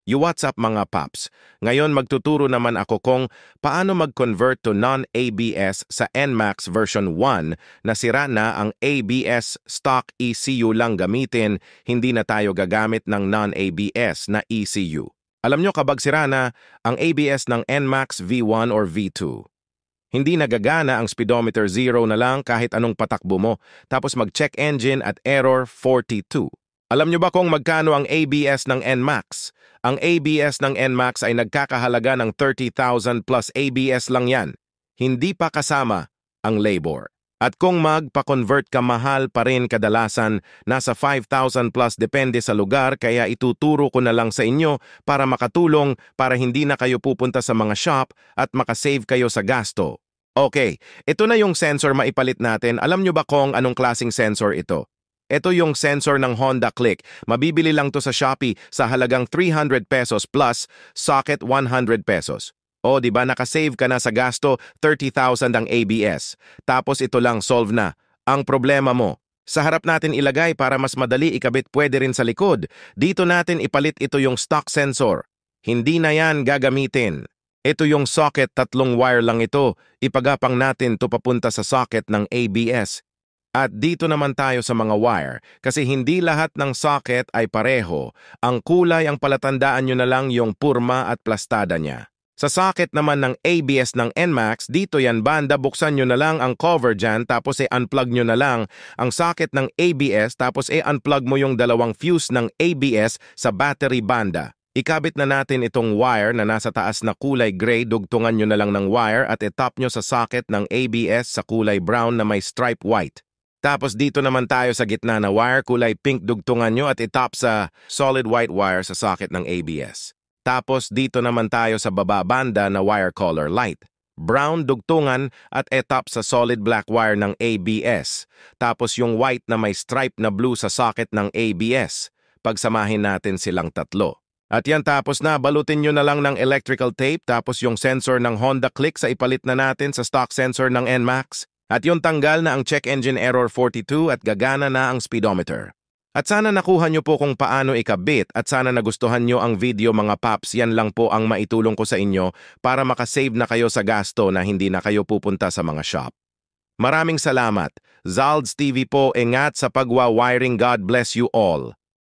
You what's up mga paps? Ngayon magtuturo naman ako kung paano mag-convert to non-ABS sa NMAX version 1 na sira na ang ABS stock ECU lang gamitin, hindi na tayo gagamit ng non-ABS na ECU. Alam nyo kapag sira na ang ABS ng NMAX V1 or V2. Hindi nagagana ang speedometer 0 na lang kahit anong patakbo mo, tapos mag-check engine at error 42. Alam nyo ba kung magkano ang ABS ng NMAX? Ang ABS ng NMAX ay nagkakahalaga ng 30,000 plus ABS lang yan. Hindi pa kasama ang labor. At kung magpa-convert ka, mahal pa rin kadalasan, nasa 5,000 plus depende sa lugar, kaya ituturo ko na lang sa inyo para makatulong para hindi na kayo pupunta sa mga shop at makasave kayo sa gasto. Okay, ito na yung sensor maipalit natin. Alam nyo ba kung anong klaseng sensor ito? Ito yung sensor ng Honda Click. Mabibili lang to sa Shopee sa halagang 300 pesos plus socket 100 pesos. O, di ba nakasave ka na sa gasto, 30,000 ang ABS. Tapos ito lang, solve na. Ang problema mo, sa harap natin ilagay para mas madali ikabit, pwede rin sa likod. Dito natin ipalit ito yung stock sensor. Hindi na yan gagamitin. Ito yung socket, 3 wire lang ito. Ipagapang natin to papunta sa socket ng ABS. At dito naman tayo sa mga wire, kasi hindi lahat ng socket ay pareho. Ang kulay ang palatandaan nyo na lang yung purma at plastada niya. Sa socket naman ng ABS ng NMAX, dito yan banda, buksan nyo na lang ang cover dyan, tapos unplug nyo na lang ang socket ng ABS, tapos unplug mo yung dalawang fuse ng ABS sa battery banda. Ikabit na natin itong wire na nasa taas na kulay gray, dugtungan nyo na lang ng wire at itop nyo sa socket ng ABS sa kulay brown na may stripe white. Tapos dito naman tayo sa gitna na wire, kulay pink, dugtungan nyo at itop sa solid white wire sa socket ng ABS. Tapos dito naman tayo sa baba banda na wire color light. Brown, dugtungan at itop sa solid black wire ng ABS. Tapos yung white na may stripe na blue sa socket ng ABS. Pagsamahin natin silang tatlo. At yan, tapos na, balutin nyo na lang ng electrical tape, tapos yung sensor ng Honda Click sa ipalit na natin sa stock sensor ng NMAX. At yung tanggal na ang check engine error 42 at gagana na ang speedometer. At sana nakuha nyo po kung paano ikabit at sana nagustuhan nyo ang video mga paps. Yan lang po ang maitulong ko sa inyo para makasave na kayo sa gasto na hindi na kayo pupunta sa mga shop. Maraming salamat. Zalds TV po, ingat sa pagwa-wiring. God bless you all.